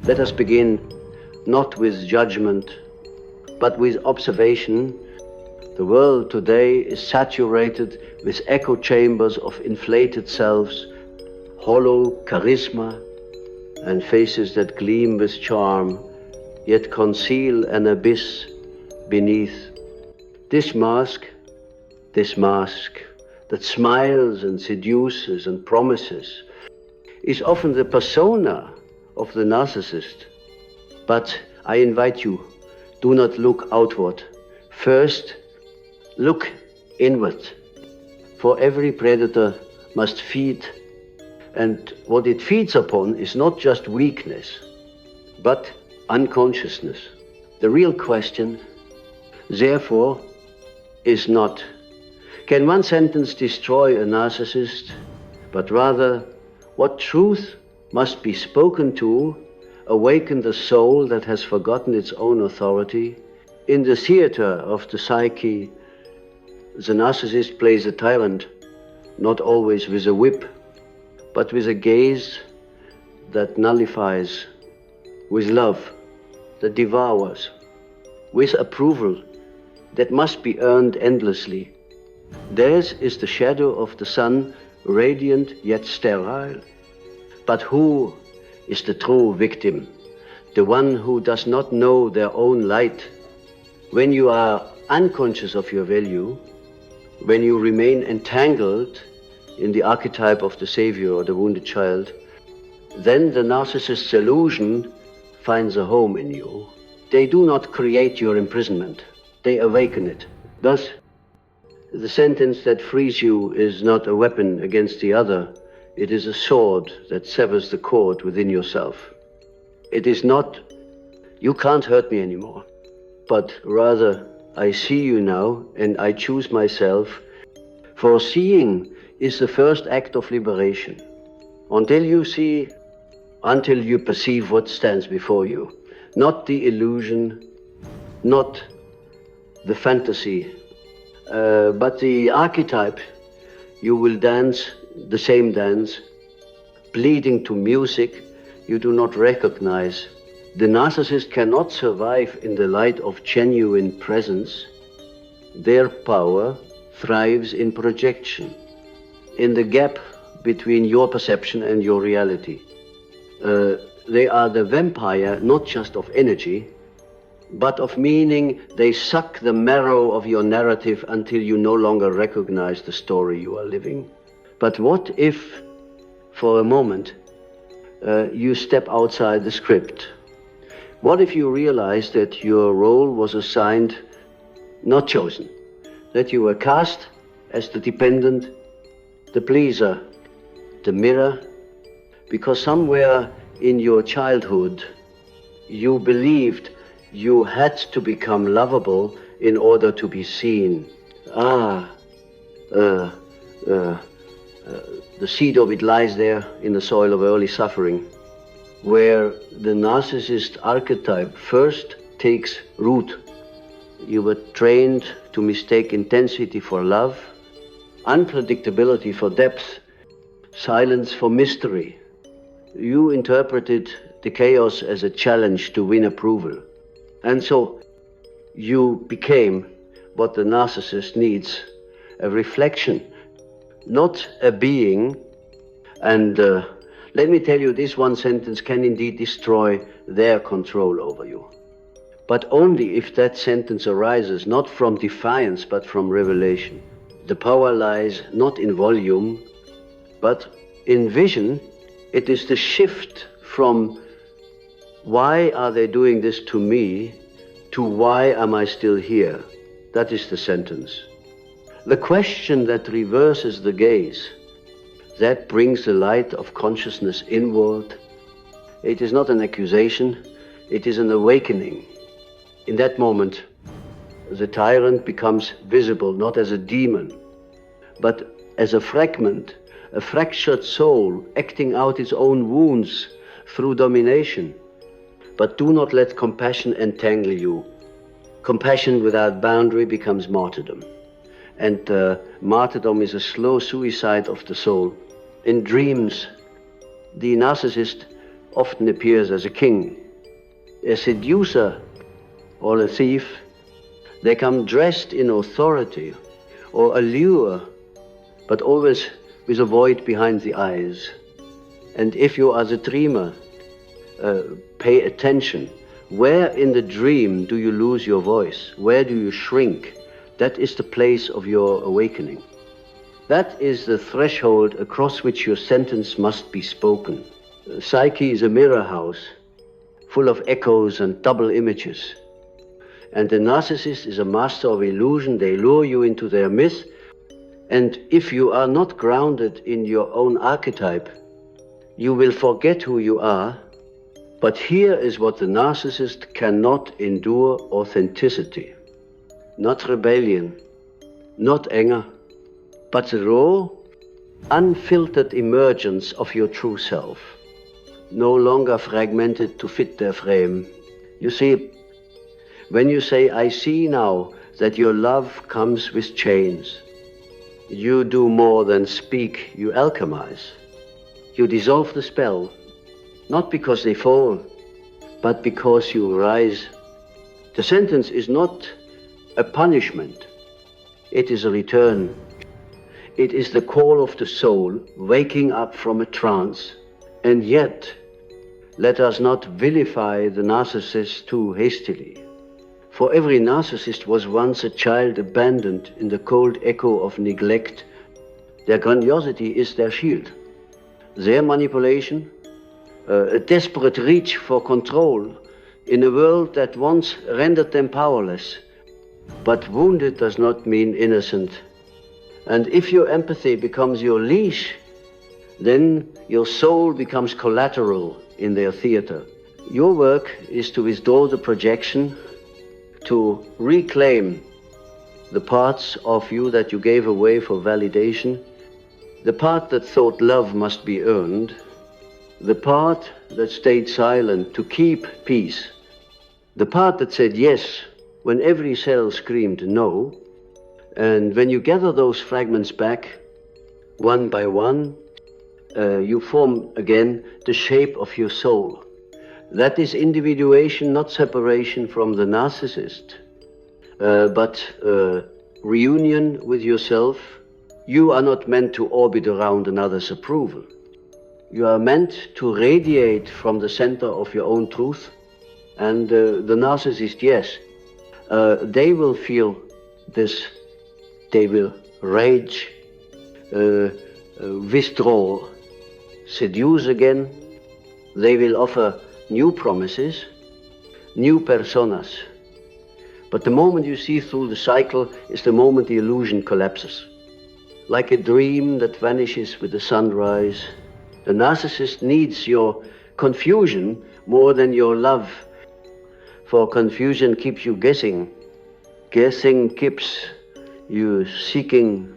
Let us begin not with judgment, but with observation. The world today is saturated with echo chambers of inflated selves, hollow charisma, and faces that gleam with charm, yet conceal an abyss beneath. This mask that smiles and seduces and promises is often the persona of the narcissist. But I invite you, do not look outward. First, look inward. For every predator must feed, and what it feeds upon is not just weakness, but unconsciousness. The real question, therefore, is not, can one sentence destroy a narcissist, but rather, what truth must be spoken to awaken the soul that has forgotten its own authority? In the theater of the psyche, the narcissist plays a tyrant, not always with a whip, but with a gaze that nullifies, with love that devours, with approval that must be earned endlessly. Theirs is the shadow of the sun, radiant yet sterile. But who is the true victim? The one who does not know their own light. When you are unconscious of your value, when you remain entangled in the archetype of the savior or the wounded child, then the narcissist's illusion finds a home in you. They do not create your imprisonment, they awaken it. Thus, the sentence that frees you is not a weapon against the other, it is a sword that severs the cord within yourself. It is not, you can't hurt me anymore, but rather, I see you now and I choose myself. For seeing is the first act of liberation. Until you see, until you perceive what stands before you. Not the illusion, not the fantasy, but the archetype. You will dance the same dance, bleeding to music you do not recognize. The narcissist cannot survive in the light of genuine presence. Their power thrives in projection, in the gap between your perception and your reality. They are the vampire, not just of energy, but of meaning. They suck the marrow of your narrative until you no longer recognize the story you are living. But what if, for a moment, you step outside the script? What if you realize that your role was assigned, not chosen? That you were cast as the dependent, the pleaser, the mirror, because somewhere in your childhood you believed you had to become lovable in order to be seen. The seed of it lies there in the soil of early suffering, where the narcissist archetype first takes root. You were trained to mistake intensity for love, unpredictability for depth, silence for mystery. You interpreted the chaos as a challenge to win approval. And so you became what the narcissist needs, a reflection, not a being. And let me tell you, this one sentence can indeed destroy their control over you. But only if that sentence arises not from defiance, but from revelation. The power lies not in volume, but in vision. It is the shift from why are they doing this to me to why am I still here? That is the sentence. The question that reverses the gaze, that brings the light of consciousness inward. It is not an accusation, it is an awakening. In that moment, the tyrant becomes visible not as a demon, but as a fragment, a fractured soul acting out its own wounds through domination. But do not let compassion entangle you. Compassion without boundary becomes martyrdom. And martyrdom is a slow suicide of the soul. In dreams, the narcissist often appears as a king. A seducer or a thief, they come dressed in authority or allure, but always with a void behind the eyes. And if you are the dreamer, pay attention. Where in the dream do you lose your voice? Where do you shrink? That is the place of your awakening. That is the threshold across which your sentence must be spoken. Psyche is a mirror house, full of echoes and double images. And the narcissist is a master of illusion. They lure you into their myth. And if you are not grounded in your own archetype, you will forget who you are. But here is what the narcissist cannot endure: authenticity. Not rebellion, not anger, but the raw, unfiltered emergence of your true self, no longer fragmented to fit their frame. You see, when you say, I see now that your love comes with chains, you do more than speak, you alchemize. You dissolve the spell, not because they fall, but because you rise. The sentence is not a punishment, it is a return. It is the call of the soul, waking up from a trance. And yet, let us not vilify the narcissist too hastily. For every narcissist was once a child abandoned in the cold echo of neglect. Their grandiosity is their shield. Their manipulation, a desperate reach for control in a world that once rendered them powerless. But wounded does not mean innocent. And if your empathy becomes your leash, then your soul becomes collateral in their theater. Your work is to withdraw the projection, to reclaim the parts of you that you gave away for validation, the part that thought love must be earned, the part that stayed silent to keep peace, the part that said yes when every cell screamed no. And when you gather those fragments back, one by one, you form again the shape of your soul. That is individuation, not separation from the narcissist, but reunion with yourself. You are not meant to orbit around another's approval. You are meant to radiate from the center of your own truth. And the narcissist, yes, they will feel this. They will rage, withdraw, seduce again. They will offer new promises, new personas. But the moment you see through the cycle is the moment the illusion collapses. Like a dream that vanishes with the sunrise, the narcissist needs your confusion more than your love. For confusion keeps you guessing. Guessing keeps you seeking.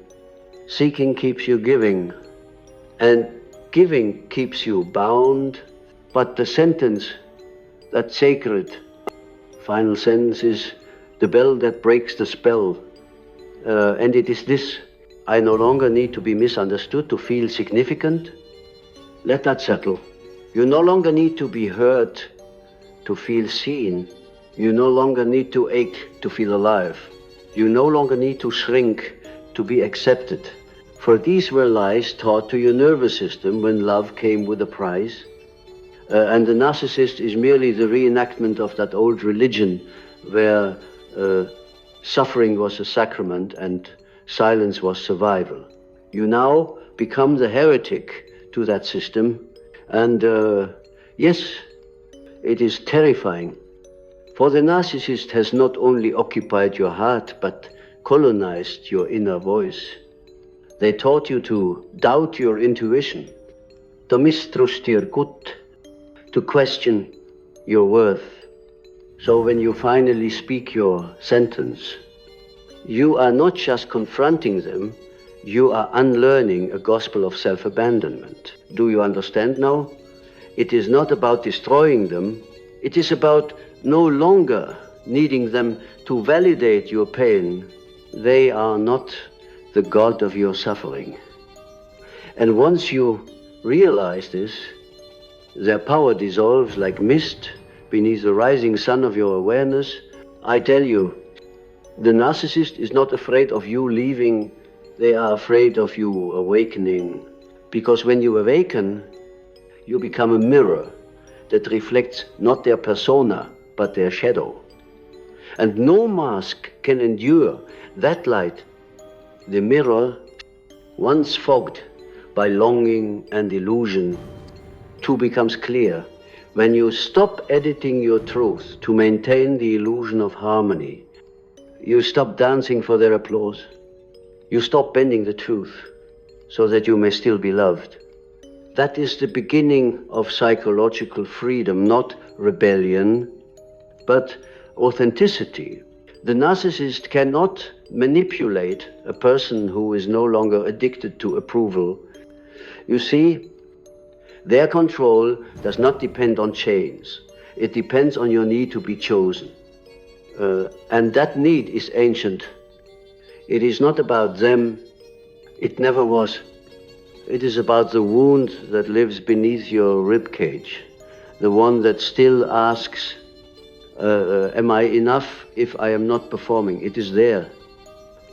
Seeking keeps you giving. And giving keeps you bound. But the sentence, that sacred final sentence, is the bell that breaks the spell. And it is this: I no longer need to be misunderstood to feel significant. Let that settle. You no longer need to be heard to feel seen. You no longer need to ache to feel alive. You no longer need to shrink to be accepted. For these were lies taught to your nervous system when love came with a price. And the narcissist is merely the reenactment of that old religion where suffering was a sacrament and silence was survival. You now become the heretic to that system. And yes, it is terrifying. For the narcissist has not only occupied your heart, but colonized your inner voice. They taught you to doubt your intuition, to mistrust your gut, to question your worth. So when you finally speak your sentence, you are not just confronting them, you are unlearning a gospel of self-abandonment. Do you understand now? It is not about destroying them, it is about no longer needing them to validate your pain. They are not the God of your suffering. And once you realize this, their power dissolves like mist beneath the rising sun of your awareness. I tell you, the narcissist is not afraid of you leaving, they are afraid of you awakening. Because when you awaken, you become a mirror that reflects not their persona, but their shadow. And no mask can endure that light. The mirror, once fogged by longing and illusion, too becomes clear when you stop editing your truth to maintain the illusion of harmony. You stop dancing for their applause. You stop bending the truth so that you may still be loved. That is the beginning of psychological freedom, not rebellion, but authenticity. The narcissist cannot manipulate a person who is no longer addicted to approval. You see, their control does not depend on chains. It depends on your need to be chosen. And that need is ancient. It is not about them. It never was. It is about the wound that lives beneath your rib cage, the one that still asks, am I enough if I am not performing? It is there,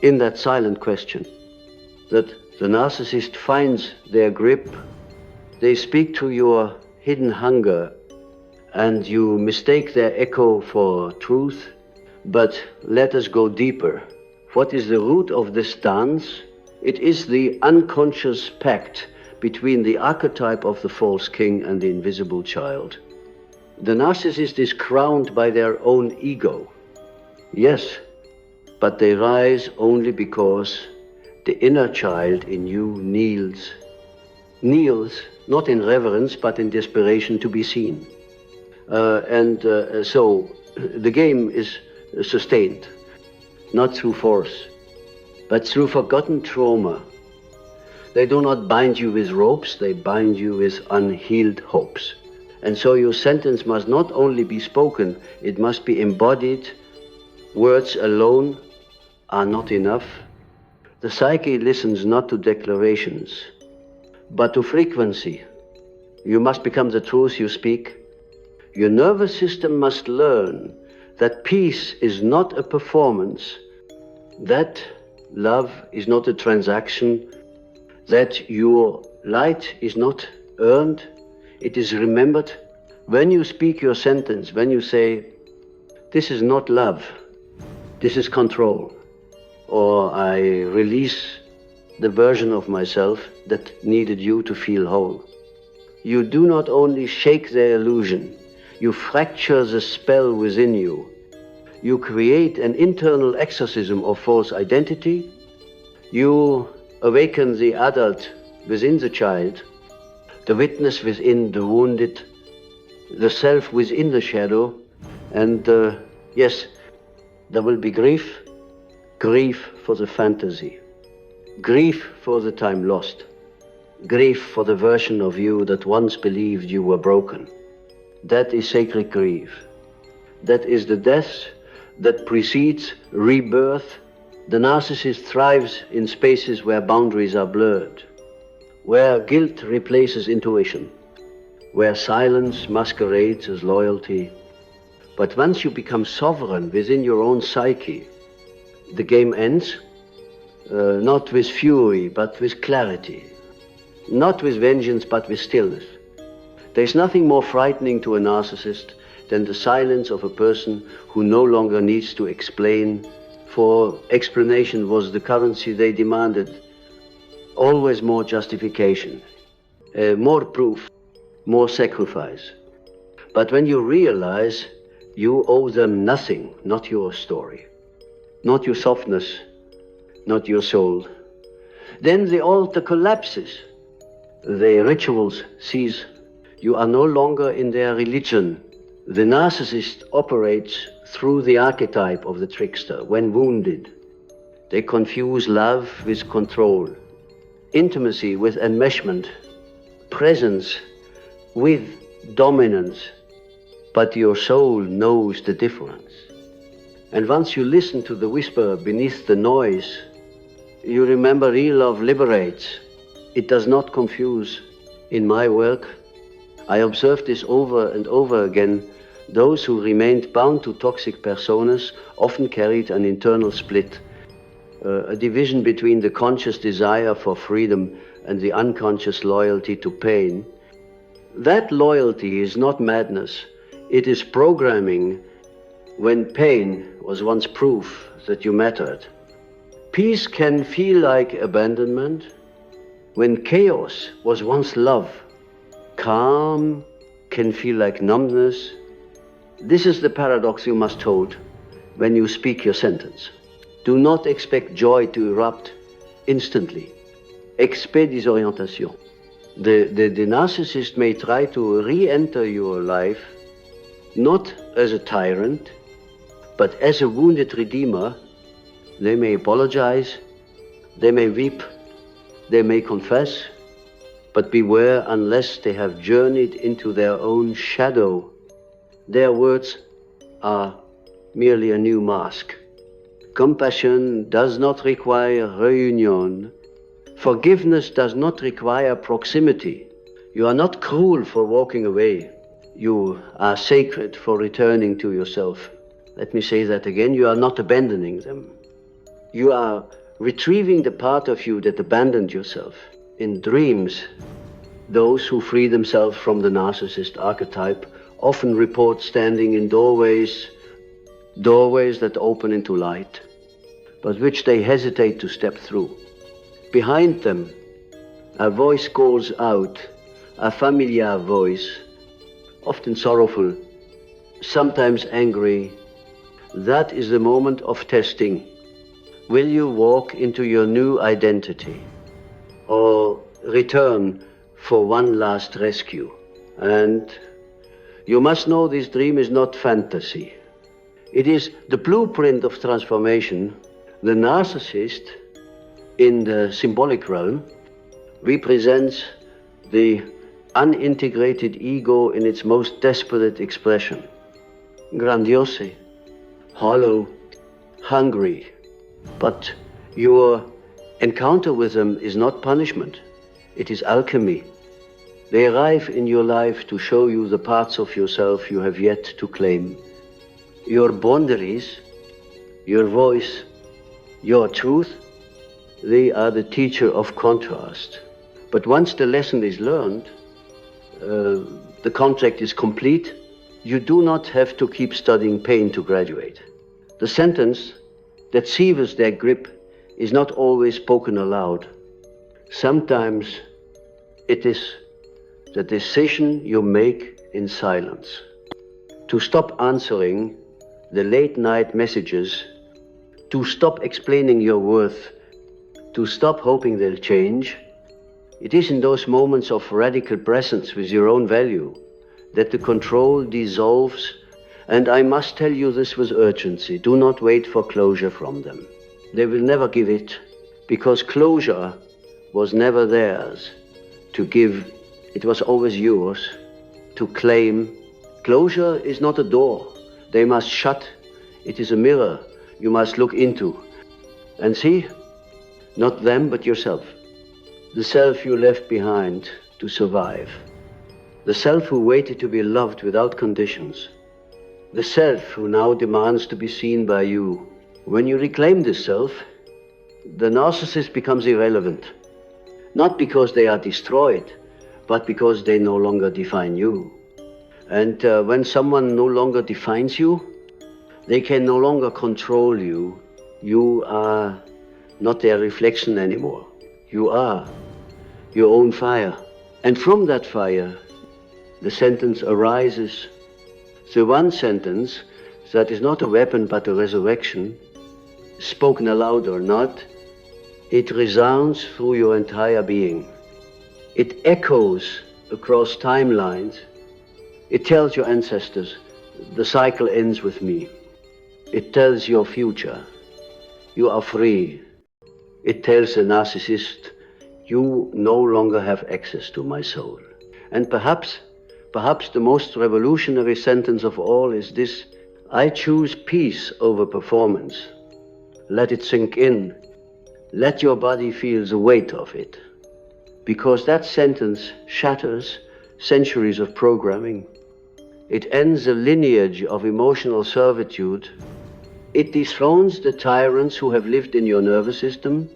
in that silent question, that the narcissist finds their grip. They speak to your hidden hunger, and you mistake their echo for truth. But let us go deeper. What is the root of this dance? It is the unconscious pact between the archetype of the false king and the invisible child. The narcissist is crowned by their own ego. Yes, but they rise only because the inner child in you kneels. Kneels, not in reverence, but in desperation to be seen. So the game is sustained, not through force, but through forgotten trauma. They do not bind you with ropes, they bind you with unhealed hopes. And so your sentence must not only be spoken, it must be embodied. Words alone are not enough. The psyche listens not to declarations, but to frequency. You must become the truth you speak. Your nervous system must learn that peace is not a performance, that love is not a transaction, that your light is not earned, it is remembered. When you speak your sentence, when you say, this is not love, this is control, or I release the version of myself that needed you to feel whole, you do not only shake their illusion, you fracture the spell within you. You create an internal exorcism of false identity. You awaken the adult within the child, the witness within the wounded, the self within the shadow. And yes, there will be grief, grief for the fantasy, grief for the time lost, grief for the version of you that once believed you were broken. That is sacred grief. That is the death that precedes rebirth. The narcissist thrives in spaces where boundaries are blurred, where guilt replaces intuition, where silence masquerades as loyalty. But once you become sovereign within your own psyche, the game ends, not with fury, but with clarity, not with vengeance, but with stillness. There's nothing more frightening to a narcissist than the silence of a person who no longer needs to explain, for explanation was the currency they demanded. Always more justification, more proof, more sacrifice. But when you realize you owe them nothing, not your story, not your softness, not your soul, then the altar collapses, the rituals cease. You are no longer in their religion. The narcissist operates through the archetype of the trickster. When wounded, they confuse love with control, intimacy with enmeshment, presence with dominance. But your soul knows the difference. And once you listen to the whisper beneath the noise, you remember real love liberates. It does not confuse. In my work, I observed this over and over again. Those who remained bound to toxic personas often carried an internal split, a division between the conscious desire for freedom and the unconscious loyalty to pain. That loyalty is not madness. It is programming when pain was once proof that you mattered. Peace can feel like abandonment when chaos was once love. Calm can feel like numbness. This is the paradox you must hold when you speak your sentence. Do not expect joy to erupt instantly. Expect disorientation. The narcissist may try to re-enter your life not as a tyrant, but as a wounded redeemer. They may apologize, they may weep, they may confess, but beware unless they have journeyed into their own shadow. Their words are merely a new mask. Compassion does not require reunion. Forgiveness does not require proximity. You are not cruel for walking away. You are sacred for returning to yourself. Let me say that again. You are not abandoning them. You are retrieving the part of you that abandoned yourself. In dreams, those who free themselves from the narcissist archetype often report standing in doorways that open into light, but which they hesitate to step through. Behind them, a voice calls out, a familiar voice, often sorrowful, sometimes angry. That is the moment of testing. Will you walk into your new identity or return for one last rescue? And you must know this dream is not fantasy. It is the blueprint of transformation. The narcissist in the symbolic realm represents the unintegrated ego in its most desperate expression. Grandiose, hollow, hungry. But your encounter with them is not punishment. It is alchemy. They arrive in your life to show you the parts of yourself you have yet to claim. Your boundaries, your voice, your truth, they are the teacher of contrast. But once the lesson is learned, the contract is complete, you do not have to keep studying pain to graduate. The sentence that severs their grip is not always spoken aloud. Sometimes it is the decision you make in silence. To stop answering the late night messages, to stop explaining your worth, to stop hoping they'll change. It is in those moments of radical presence with your own value that the control dissolves. And I must tell you this with urgency. Do not wait for closure from them. They will never give it, because closure was never theirs to give. It was always yours to claim. Closure is not a door they must shut. It is a mirror you must look into and see, not them but yourself. The self you left behind to survive. The self who waited to be loved without conditions. The self who now demands to be seen by you. When you reclaim this self, the narcissist becomes irrelevant. Not because they are destroyed, but because they no longer define you. And when someone no longer defines you, they can no longer control you. You are not their reflection anymore. You are your own fire. And from that fire, the sentence arises. The one sentence that is not a weapon but a resurrection, spoken aloud or not, it resounds through your entire being. It echoes across timelines. It tells your ancestors, the cycle ends with me. It tells your future, you are free. It tells the narcissist, you no longer have access to my soul. And perhaps the most revolutionary sentence of all is this: I choose peace over performance. Let it sink in. Let your body feel the weight of it. Because that sentence shatters centuries of programming. It ends a lineage of emotional servitude. It dethrones the tyrants who have lived in your nervous system.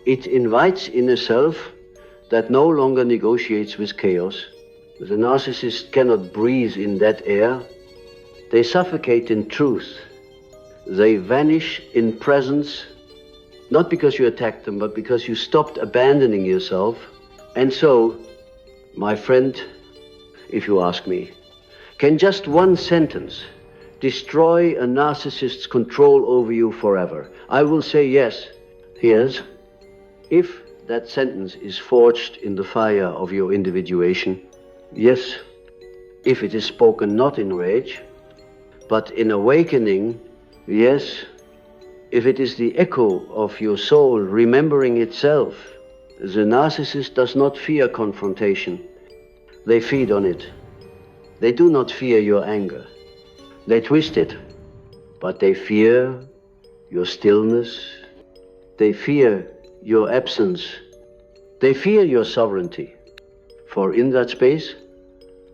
It invites in a self that no longer negotiates with chaos. The narcissist cannot breathe in that air. They suffocate in truth. They vanish in presence, not because you attacked them, but because you stopped abandoning yourself. And so, my friend, if you ask me, can just one sentence destroy a narcissist's control over you forever? I will say yes. Yes, if that sentence is forged in the fire of your individuation. Yes, if it is spoken not in rage, but in awakening. Yes, if it is the echo of your soul remembering itself. The narcissist does not fear confrontation. They feed on it. They do not fear your anger. They twist it, but they fear your stillness. They fear your absence. They fear your sovereignty. For in that space,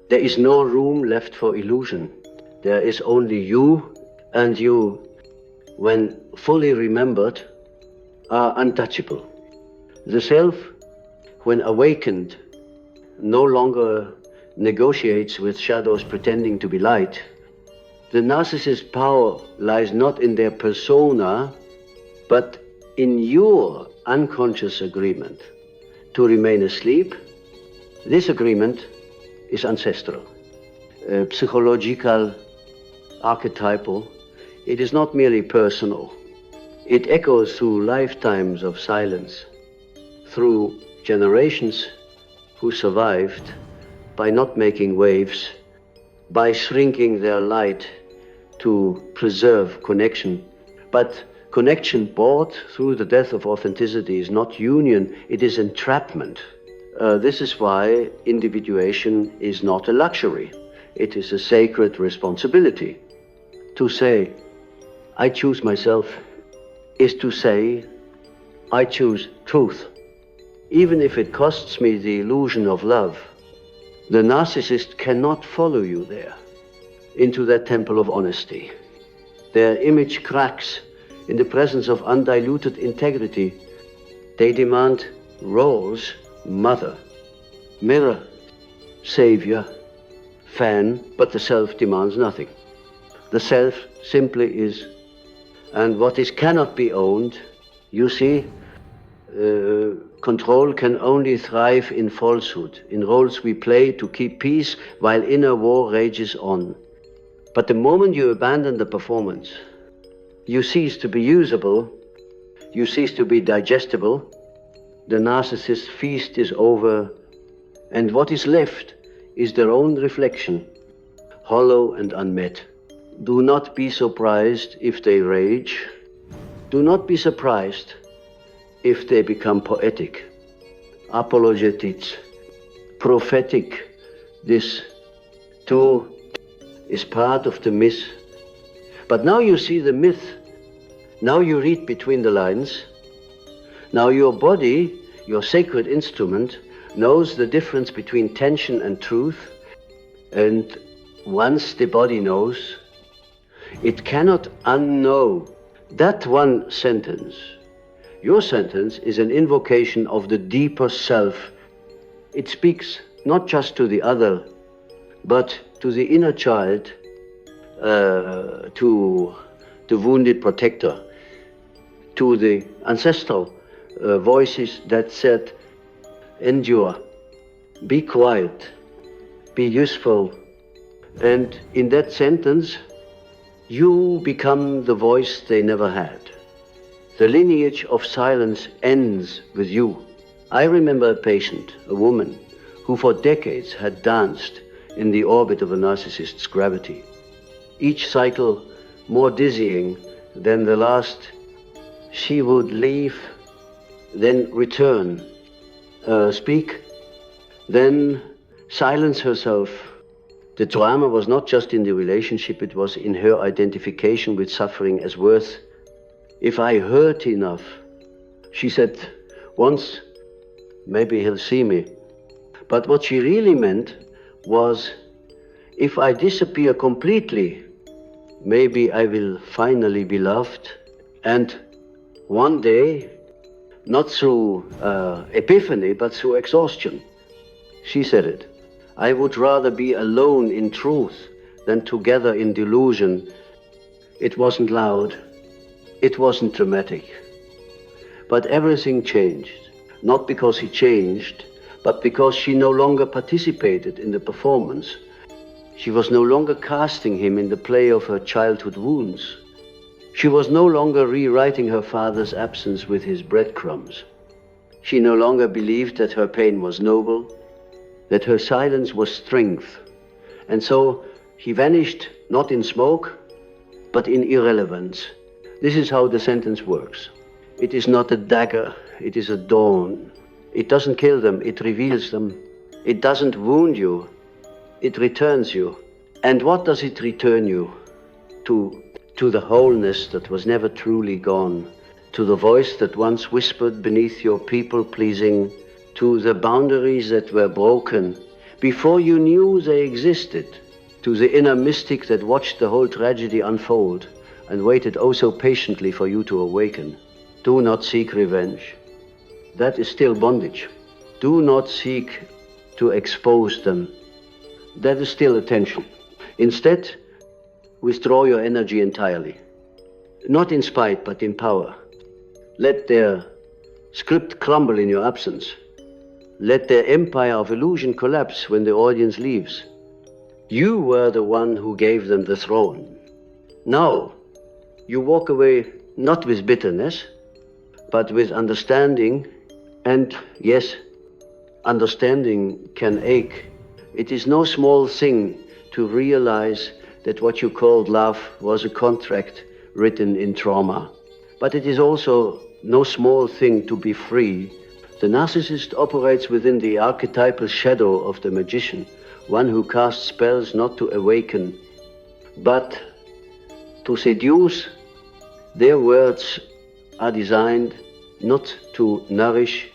there is no room left for illusion. There is only you, and you, when fully remembered, are untouchable. The self, when awakened, no longer negotiates with shadows pretending to be light. The narcissist's power lies not in their persona, but in your unconscious agreement to remain asleep. This agreement is ancestral, psychological, archetypal. It is not merely personal. It echoes through lifetimes of silence, through generations who survived by not making waves, by shrinking their light to preserve connection. But connection bought through the death of authenticity is not union, it is entrapment. This is why individuation is not a luxury. It is a sacred responsibility. To say, I choose myself, is to say, I choose truth. Even if it costs me the illusion of love, the narcissist cannot follow you there, into that temple of honesty. Their image cracks in the presence of undiluted integrity. They demand roles, mother, mirror, savior, fan, but the self demands nothing. The self simply is. And what is cannot be owned, you see, control can only thrive in falsehood, in roles we play to keep peace while inner war rages on. But the moment you abandon the performance, you cease to be usable, you cease to be digestible, the narcissist's feast is over, and what is left is their own reflection, hollow and unmet. Do not be surprised if they rage. Do not be surprised if they become poetic, apologetics, prophetic. This too is part of the myth. But now you see the myth. Now you read between the lines. Now your body, your sacred instrument, knows the difference between tension and truth. And once the body knows, it cannot unknow that one sentence. Your sentence is an invocation of the deeper self. It speaks not just to the other, but to the inner child, to the wounded protector, to the ancestral voices that said, endure, be quiet, be useful. And in that sentence, you become the voice they never had. The lineage of silence ends with you. I remember a patient, a woman, who for decades had danced in the orbit of a narcissist's gravity. Each cycle more dizzying than the last. She would leave, then return, speak, then silence herself. The drama was not just in the relationship, it was in her identification with suffering as worth. If I hurt enough, she said once, maybe he'll see me. But what she really meant was, if I disappear completely, maybe I will finally be loved, and one day, not through epiphany, but through exhaustion. She said it. I would rather be alone in truth than together in delusion. It wasn't loud. It wasn't dramatic. But everything changed. Not because he changed, but because she no longer participated in the performance. She was no longer casting him in the play of her childhood wounds. She was no longer rewriting her father's absence with his breadcrumbs. She no longer believed that her pain was noble, that her silence was strength. And so he vanished not in smoke, but in irrelevance. This is how the sentence works. It is not a dagger, it is a dawn. It doesn't kill them, it reveals them. It doesn't wound you, it returns you. And what does it return you? To the wholeness that was never truly gone, to the voice that once whispered beneath your people-pleasing, to the boundaries that were broken before you knew they existed, to the inner mystic that watched the whole tragedy unfold and waited oh so patiently for you to awaken. Do not seek revenge. That is still bondage. Do not seek to expose them. That is still attention. Instead, withdraw your energy entirely. Not in spite, but in power. Let their script crumble in your absence. Let their empire of illusion collapse when the audience leaves. You were the one who gave them the throne. Now, you walk away not with bitterness, but with understanding. And yes, understanding can ache. It is no small thing to realize that what you called love was a contract written in trauma. But it is also no small thing to be free. The narcissist operates within the archetypal shadow of the magician, one who casts spells not to awaken, but to seduce. Their words are designed not to nourish,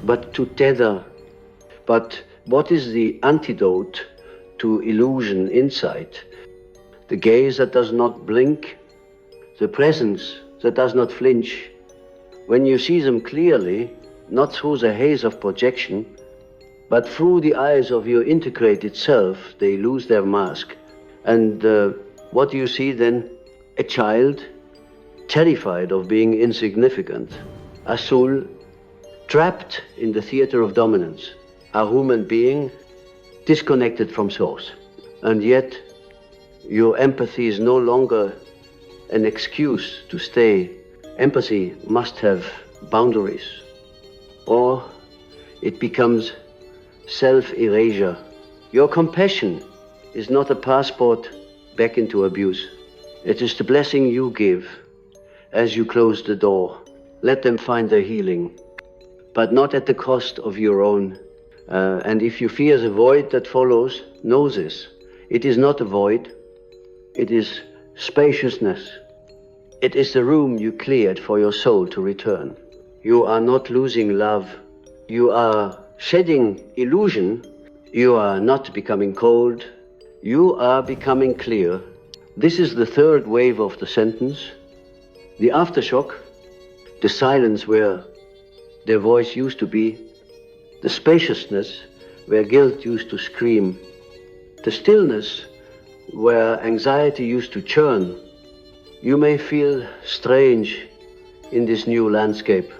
but to tether. But what is the antidote to illusion insight? The gaze that does not blink, the presence that does not flinch. When you see them clearly, not through the haze of projection, but through the eyes of your integrated self, they lose their mask. And what do you see then? A child terrified of being insignificant. A soul trapped in the theater of dominance. A human being disconnected from source. And yet, your empathy is no longer an excuse to stay. Empathy must have boundaries, or it becomes self-erasure. Your compassion is not a passport back into abuse. It is the blessing you give as you close the door. Let them find their healing, but not at the cost of your own. And if you fear the void that follows, know this. It is not a void. It is spaciousness. It is the room you cleared for your soul to return. You are not losing love. You are shedding illusion. You are not becoming cold. You are becoming clear. This is the third wave of the sentence. The aftershock, the silence where their voice used to be, the spaciousness where guilt used to scream, the stillness where anxiety used to churn. You may feel strange in this new landscape,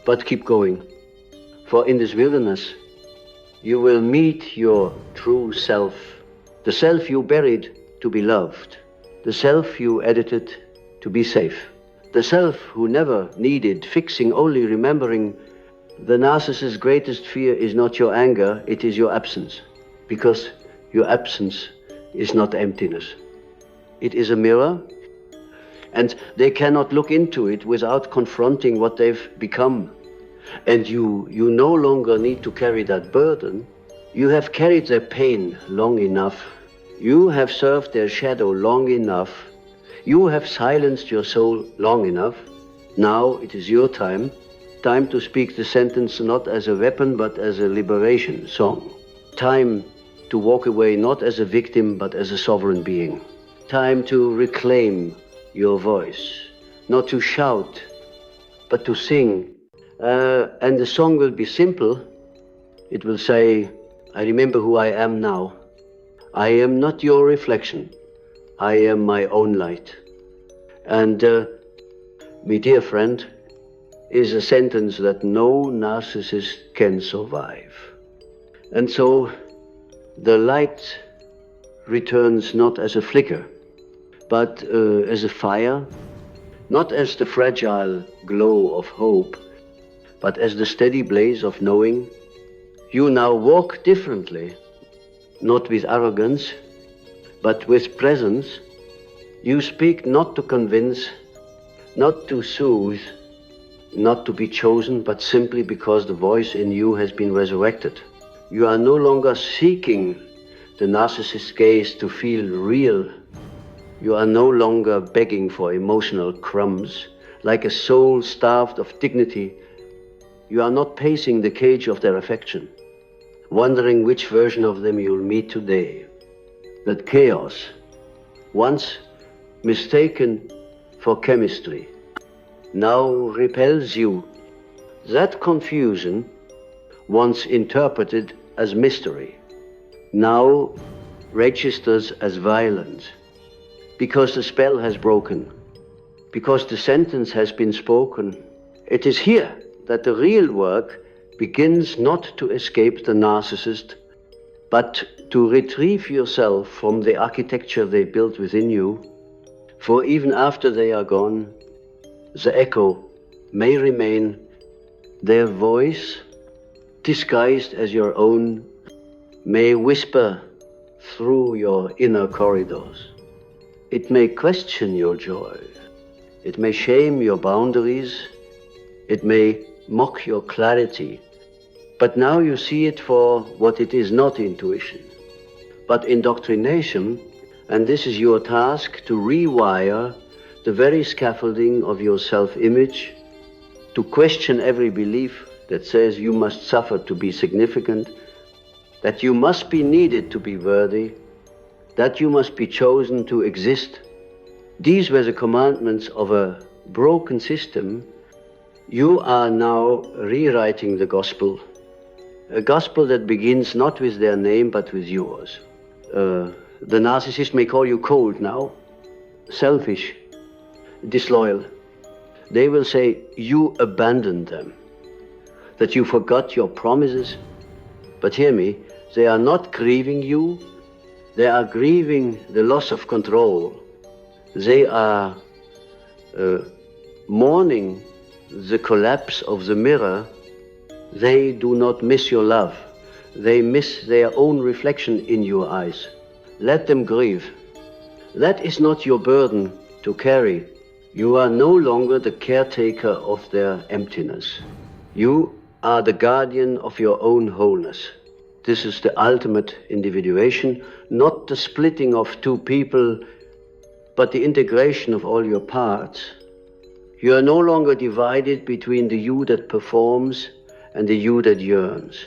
but keep going. For in this wilderness, you will meet your true self, the self you buried to be loved, the self you edited to be safe, the self who never needed fixing, only remembering. The narcissist's greatest fear is not your anger, it is your absence, because your absence is not emptiness. It is a mirror, and they cannot look into it without confronting what they've become. And you no longer need to carry that burden. You have carried their pain long enough. You have served their shadow long enough. You have silenced your soul long enough. Now it is your time. Time to speak the sentence not as a weapon, but as a liberation song. Time to walk away not as a victim, but as a sovereign being. Time to reclaim your voice, not to shout, but to sing. And the song will be simple. It will say, I remember who I am now. I am not your reflection. I am my own light. And my dear friend, is a sentence that no narcissist can survive. And so the light returns not as a flicker, but as a fire, not as the fragile glow of hope, but as the steady blaze of knowing. You now walk differently, not with arrogance, but with presence. You speak not to convince, not to soothe, not to be chosen, but simply because the voice in you has been resurrected. You are no longer seeking the narcissist's gaze to feel real. You are no longer begging for emotional crumbs. Like a soul starved of dignity, you are not pacing the cage of their affection, wondering which version of them you'll meet today. That chaos, once mistaken for chemistry, now repels you. That confusion, once interpreted as mystery, now registers as violence, because the spell has broken, because the sentence has been spoken. It is here that the real work begins, not to escape the narcissist, but to retrieve yourself from the architecture they built within you. For even after they are gone, the echo may remain. Their voice, disguised as your own, may whisper through your inner corridors. It may question your joy. It may shame your boundaries. It may mock your clarity. But now you see it for what it is, not intuition, but indoctrination. And this is your task, to rewire the very scaffolding of your self-image, to question every belief that says you must suffer to be significant, that you must be needed to be worthy, that you must be chosen to exist. These were the commandments of a broken system. You are now rewriting the gospel, a gospel that begins not with their name, but with yours. The narcissist may call you cold now, selfish, disloyal. They will say you abandoned them, that you forgot your promises. But hear me, they are not grieving you. They are grieving the loss of control. They are mourning the collapse of the mirror. They do not miss your love. They miss their own reflection in your eyes. Let them grieve. That is not your burden to carry. You are no longer the caretaker of their emptiness. You are the guardian of your own wholeness. This is the ultimate individuation, not the splitting of two people, but the integration of all your parts. You are no longer divided between the you that performs and the you that yearns,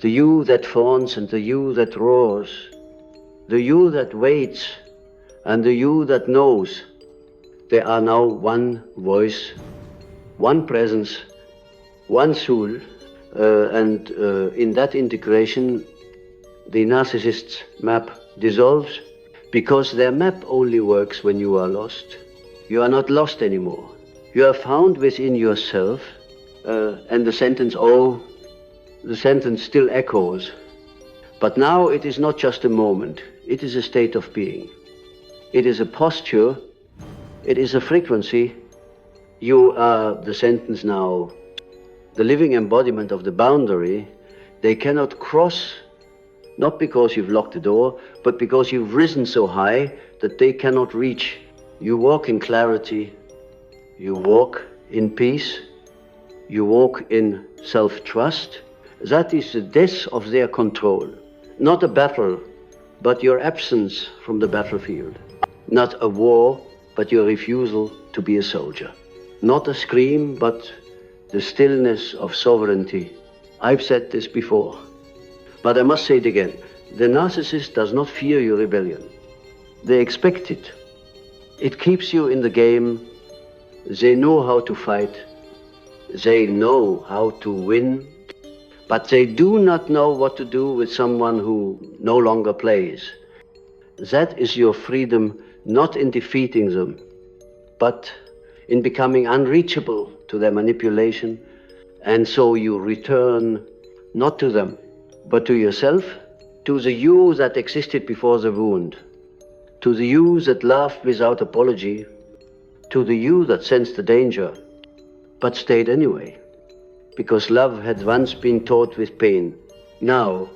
the you that fawns and the you that roars, the you that waits and the you that knows. They are now one voice, one presence, one soul, and in that integration, the narcissist's map dissolves, because their map only works when you are lost. You are not lost anymore. You are found within yourself, and the sentence still echoes. But now it is not just a moment, it is a state of being. It is a posture, it is a frequency. You are the sentence now, the living embodiment of the boundary. They cannot cross, not because you've locked the door, but because you've risen so high that they cannot reach. You walk in clarity, you walk in peace, you walk in self-trust. That is the death of their control. Not a battle, but your absence from the battlefield. Not a war, but your refusal to be a soldier. Not a scream, but the stillness of sovereignty. I've said this before, but I must say it again. The narcissist does not fear your rebellion. They expect it. It keeps you in the game. They know how to fight. They know how to win. But they do not know what to do with someone who no longer plays. That is your freedom, not in defeating them, but in becoming unreachable to their manipulation. And so you return not to them, but to yourself, to the you that existed before the wound, to the you that laughed without apology, to the you that sensed the danger, but stayed anyway, because love had once been taught with pain. Now,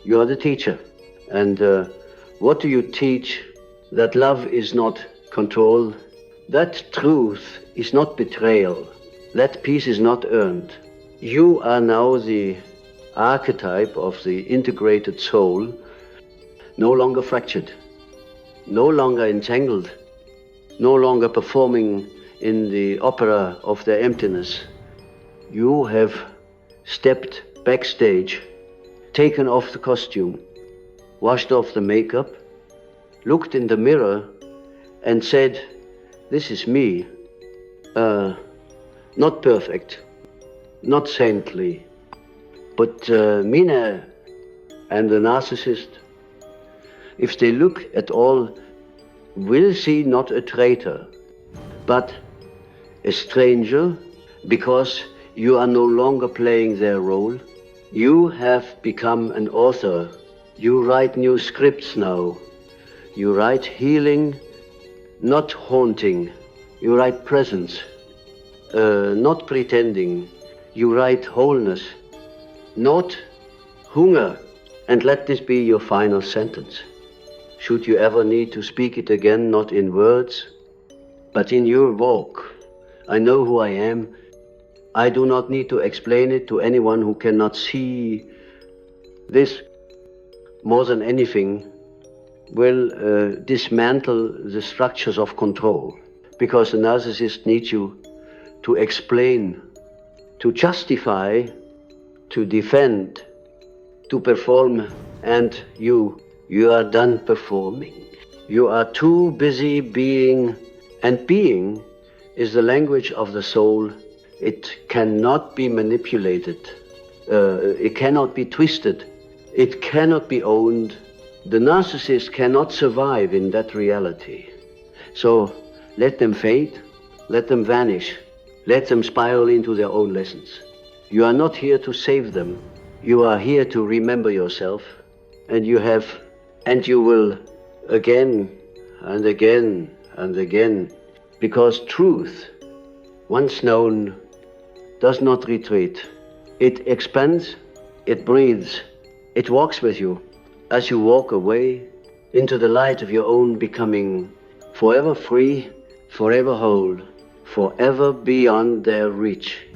you are the teacher. And what do you teach? That love is not control, that truth is not betrayal, that peace is not earned. You are now the archetype of the integrated soul, no longer fractured, no longer entangled, no longer performing in the opera of their emptiness. You have stepped backstage, taken off the costume, washed off the makeup, looked in the mirror and said, this is me, not perfect, not saintly, but Mina and the narcissist, if they look at all, will see not a traitor, but a stranger, because you are no longer playing their role. You have become an author. You write new scripts now. You write healing, not haunting. You write presence, not pretending. You write wholeness, not hunger. And let this be your final sentence. Should you ever need to speak it again, not in words, but in your walk. I know who I am. I do not need to explain it to anyone who cannot see. This, more than anything, will dismantle the structures of control, because the narcissist needs you to explain, to justify, to defend, to perform, and you are done performing. You are too busy being, and being is the language of the soul. It cannot be manipulated. It cannot be twisted. It cannot be owned. The narcissist cannot survive in that reality. So let them fade, let them vanish, let them spiral into their own lessons. You are not here to save them. You are here to remember yourself, and you will again and again and again, because truth, once known, does not retreat. It expands, it breathes, it walks with you as you walk away into the light of your own becoming, forever free, forever whole, forever beyond their reach.